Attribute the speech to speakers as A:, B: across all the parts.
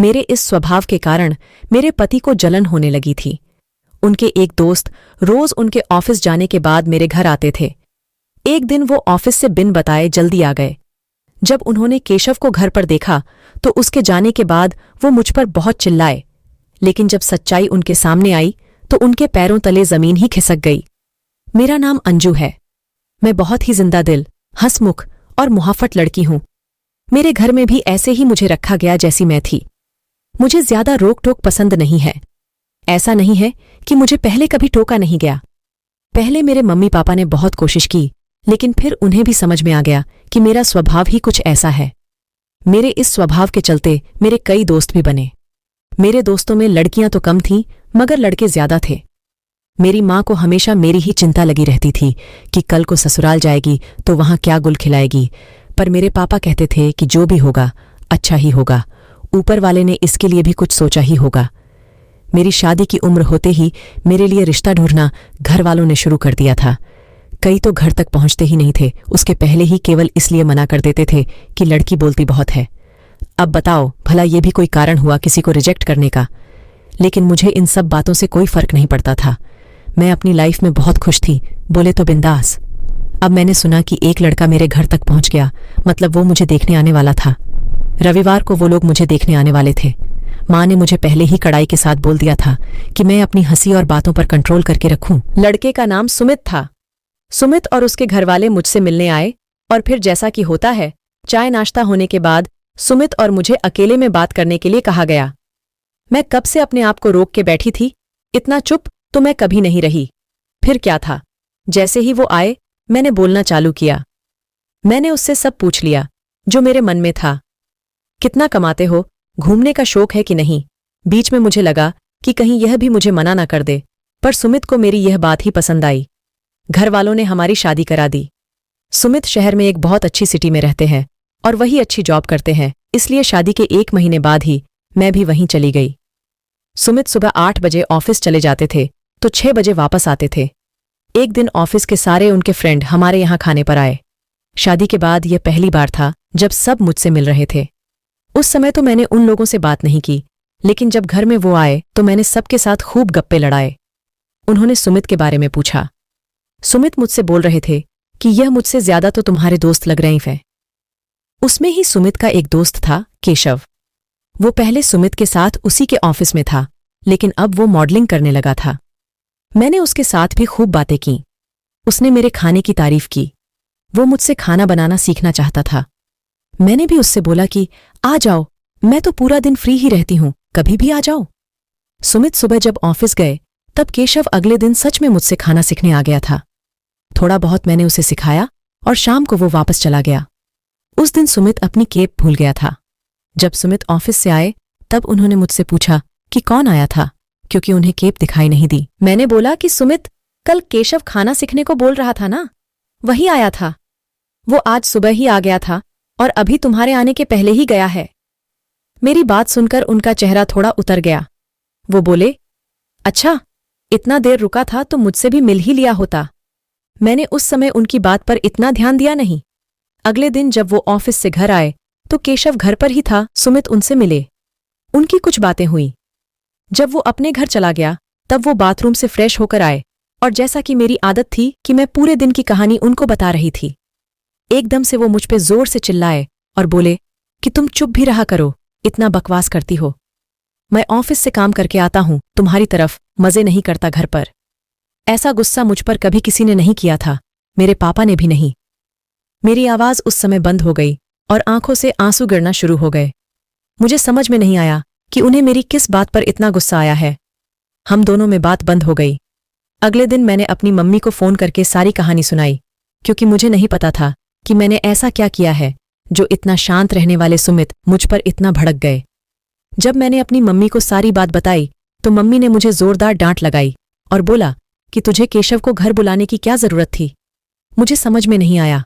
A: मेरे इस स्वभाव के कारण मेरे पति को जलन होने लगी थी। उनके एक दोस्त रोज उनके ऑफिस जाने के बाद मेरे घर आते थे। एक दिन वो ऑफिस से बिन बताए जल्दी आ गए। जब उन्होंने केशव को घर पर देखा तो उसके जाने के बाद वो मुझ पर बहुत चिल्लाए, लेकिन जब सच्चाई उनके सामने आई तो उनके पैरों तले जमीन ही खिसक गई। मेरा नाम अंजू है। मैं बहुत ही जिंदा दिल, हंसमुख और मुहाफट लड़की हूं। मेरे घर में भी ऐसे ही मुझे रखा गया जैसी मैं थी। मुझे ज्यादा रोक टोक पसंद नहीं है। ऐसा नहीं है कि मुझे पहले कभी टोका नहीं गया। पहले मेरे मम्मी पापा ने बहुत कोशिश की, लेकिन फिर उन्हें भी समझ में आ गया कि मेरा स्वभाव ही कुछ ऐसा है। मेरे इस स्वभाव के चलते मेरे कई दोस्त भी बने। मेरे दोस्तों में लड़कियां तो कम थीं, मगर लड़के ज्यादा थे। मेरी माँ को हमेशा मेरी ही चिंता लगी रहती थी कि कल को ससुराल जाएगी तो वहां क्या गुल खिलाएगी, पर मेरे पापा कहते थे कि जो भी होगा अच्छा ही होगा, ऊपर वाले ने इसके लिए भी कुछ सोचा ही होगा। मेरी शादी की उम्र होते ही मेरे लिए रिश्ता ढूंढना घर वालों ने शुरू कर दिया था। कई तो घर तक पहुंचते ही नहीं थे, उसके पहले ही केवल इसलिए मना कर देते थे कि लड़की बोलती बहुत है। अब बताओ, भला ये भी कोई कारण हुआ किसी को रिजेक्ट करने का? लेकिन मुझे इन सब बातों से कोई फर्क नहीं पड़ता था। मैं अपनी लाइफ में बहुत खुश थी, बोले तो बिंदास। अब मैंने सुना कि एक लड़का मेरे घर तक पहुंच गया, मतलब वो मुझे देखने आने वाला था। रविवार को वो लोग मुझे देखने आने वाले थे। माँ ने मुझे पहले ही कड़ाई के साथ बोल दिया था कि मैं अपनी हंसी और बातों पर कंट्रोल करके रखूं। लड़के का नाम सुमित था। सुमित और उसके घरवाले मुझसे मिलने आए और फिर जैसा कि होता है, चाय नाश्ता होने के बाद सुमित और मुझे अकेले में बात करने के लिए कहा गया। मैं कब से अपने आप को रोक के बैठी थी, इतना चुप तो मैं कभी नहीं रही। फिर क्या था, जैसे ही वो आए मैंने बोलना चालू किया। मैंने उससे सब पूछ लिया जो मेरे मन में था। कितना कमाते हो, घूमने का शौक है कि नहीं? बीच में मुझे लगा कि कहीं यह भी मुझे मना ना कर दे, पर सुमित को मेरी यह बात ही पसंद आई। घर वालों ने हमारी शादी करा दी। सुमित शहर में एक बहुत अच्छी सिटी में रहते हैं और वही अच्छी जॉब करते हैं, इसलिए शादी के 1 महीने बाद ही मैं भी वहीं चली गई। सुमित सुबह 8 बजे ऑफिस चले जाते थे तो 6 बजे वापस आते थे। एक दिन ऑफिस के सारे उनके फ्रेंड हमारे यहाँ खाने पर आए। शादी के बाद यह पहली बार था जब सब मुझसे मिल रहे थे। उस समय तो मैंने उन लोगों से बात नहीं की, लेकिन जब घर में वो आए तो मैंने सबके साथ खूब गप्पे लड़ाए। उन्होंने सुमित के बारे में पूछा। सुमित मुझसे बोल रहे थे कि यह मुझसे ज्यादा तो तुम्हारे दोस्त लग रहे हैं। उसमें ही सुमित का एक दोस्त था, केशव। वो पहले सुमित के साथ उसी के ऑफिस में था, लेकिन अब वो मॉडलिंग करने लगा था। मैंने उसके साथ भी खूब बातें की। उसने मेरे खाने की तारीफ की। वो मुझसे खाना बनाना सीखना चाहता था। मैंने भी उससे बोला कि आ जाओ, मैं तो पूरा दिन फ्री ही रहती हूं, कभी भी आ जाओ। सुमित सुबह जब ऑफिस गए तब केशव अगले दिन सच में मुझसे खाना सीखने आ गया था। थोड़ा बहुत मैंने उसे सिखाया और शाम को वो वापस चला गया। उस दिन सुमित अपनी केप भूल गया था। जब सुमित ऑफिस से आए तब उन्होंने मुझसे पूछा कि कौन आया था, क्योंकि उन्हें केप दिखाई नहीं दी। मैंने बोला कि सुमित, कल केशव खाना सीखने को बोल रहा था ना, वही आया था। वो आज सुबह ही आ गया था और अभी तुम्हारे आने के पहले ही गया है। मेरी बात सुनकर उनका चेहरा थोड़ा उतर गया। वो बोले, अच्छा, इतना देर रुका था तो मुझसे भी मिल ही लिया होता। मैंने उस समय उनकी बात पर इतना ध्यान दिया नहीं। अगले दिन जब वो ऑफिस से घर आए तो केशव घर पर ही था। सुमित उनसे मिले। उनकी कुछ बातें हुई। जब वो अपने घर चला गया तब वो बाथरूम से फ्रेश होकर आए और जैसा कि मेरी आदत थी कि मैं पूरे दिन की कहानी उनको बता रही थी, एकदम से वो मुझ पे जोर से चिल्लाए और बोले कि तुम चुप भी रहा करो, इतना बकवास करती हो। मैं ऑफिस से काम करके आता हूं, तुम्हारी तरफ मजे नहीं करता घर पर। ऐसा गुस्सा मुझ पर कभी किसी ने नहीं किया था, मेरे पापा ने भी नहीं। मेरी आवाज उस समय बंद हो गई और आंखों से आंसू गिरना शुरू हो गए। मुझे समझ में नहीं आया कि उन्हें मेरी किस बात पर इतना गुस्सा आया है। हम दोनों में बात बंद हो गई। अगले दिन मैंने अपनी मम्मी को फोन करके सारी कहानी सुनाई, क्योंकि मुझे नहीं पता था कि मैंने ऐसा क्या किया है जो इतना शांत रहने वाले सुमित मुझ पर इतना भड़क गए। जब मैंने अपनी मम्मी को सारी बात बताई तो मम्मी ने मुझे जोरदार डांट लगाई और बोला कि तुझे केशव को घर बुलाने की क्या जरूरत थी। मुझे समझ में नहीं आया।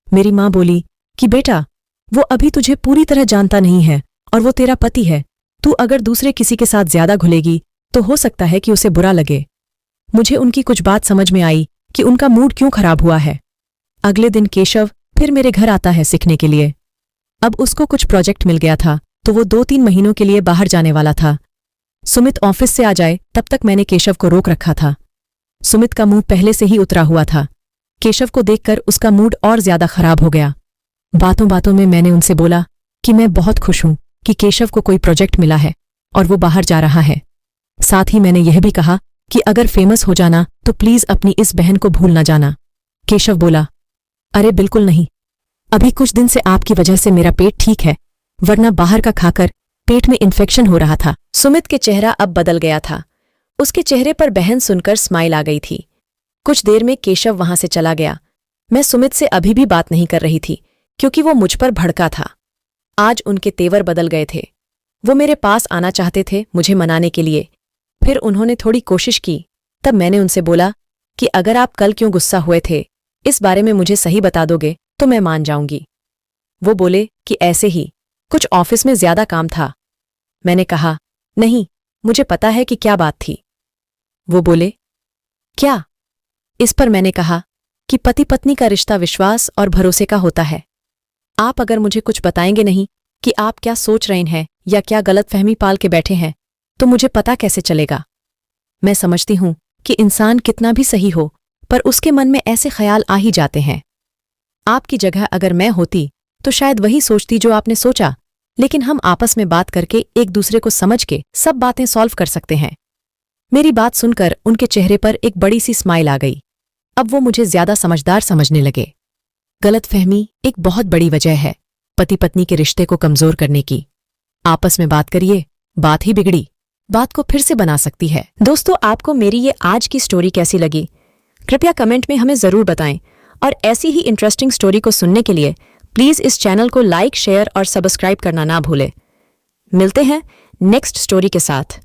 A: मेरी माँ बोली कि बेटा, वो अभी तुझे पूरी तरह जानता नहीं है और वो तेरा पति है। तू अगर दूसरे किसी के साथ ज्यादा घुलेगी तो हो सकता है कि उसे बुरा लगे। मुझे उनकी कुछ बात समझ में आई कि उनका मूड क्यों खराब हुआ है। अगले दिन केशव फिर मेरे घर आता है सीखने के लिए। अब उसको कुछ प्रोजेक्ट मिल गया था तो वो 2-3 महीनों के लिए बाहर जाने वाला था। सुमित ऑफिस से आ जाए तब तक मैंने केशव को रोक रखा था। सुमित का मुंह पहले से ही उतरा हुआ था। केशव को देखकर उसका मूड और ज्यादा खराब हो गया। बातों बातों में मैंने उनसे बोला कि मैं बहुत खुश हूं कि केशव को कोई प्रोजेक्ट मिला है और वो बाहर जा रहा है। साथ ही मैंने यह भी कहा कि अगर फेमस हो जाना तो प्लीज अपनी इस बहन को भूल ना जाना। केशव बोला, अरे बिल्कुल नहीं, अभी कुछ दिन से आपकी वजह से मेरा पेट ठीक है, वरना बाहर का खाकर पेट में इन्फेक्शन हो रहा था। सुमित के चेहरा अब बदल गया था। उसके चेहरे पर बहन सुनकर स्माइल आ गई थी। कुछ देर में केशव वहां से चला गया। मैं सुमित से अभी भी बात नहीं कर रही थी क्योंकि वो मुझ पर भड़का था। आज उनके तेवर बदल गए थे। वो मेरे पास आना चाहते थे मुझे मनाने के लिए। फिर उन्होंने थोड़ी कोशिश की। तब मैंने उनसे बोला कि अगर आप कल क्यों गुस्सा हुए थे इस बारे में मुझे सही बता दोगे तो मैं मान जाऊंगी। वो बोले कि ऐसे ही, कुछ ऑफिस में ज्यादा काम था। मैंने कहा, नहीं, मुझे पता है कि क्या बात थी। वो बोले, क्या? इस पर मैंने कहा कि पति पत्नी का रिश्ता विश्वास और भरोसे का होता है। आप अगर मुझे कुछ बताएंगे नहीं कि आप क्या सोच रहे हैं या क्या गलतफहमी पाल के बैठे हैं तो मुझे पता कैसे चलेगा। मैं समझती हूं कि इंसान कितना भी सही हो पर उसके मन में ऐसे ख्याल आ ही जाते हैं। आपकी जगह अगर मैं होती तो शायद वही सोचती जो आपने सोचा, लेकिन हम आपस में बात करके एक दूसरे को समझ के सब बातें सॉल्व कर सकते हैं। मेरी बात सुनकर उनके चेहरे पर एक बड़ी सी स्माइल आ गई। अब वो मुझे ज्यादा समझदार समझने लगे। गलतफहमी एक बहुत बड़ी वजह है पति पत्नी के रिश्ते को कमजोर करने की। आपस में बात करिए, बात ही बिगड़ी बात को फिर से बना सकती है। दोस्तों, आपको मेरी ये आज की स्टोरी कैसी लगी कृपया कमेंट में हमें जरूर बताएं और ऐसी ही इंटरेस्टिंग स्टोरी को सुनने के लिए प्लीज इस चैनल को लाइक, शेयर और सब्सक्राइब करना ना भूलें। मिलते हैं नेक्स्ट स्टोरी के साथ।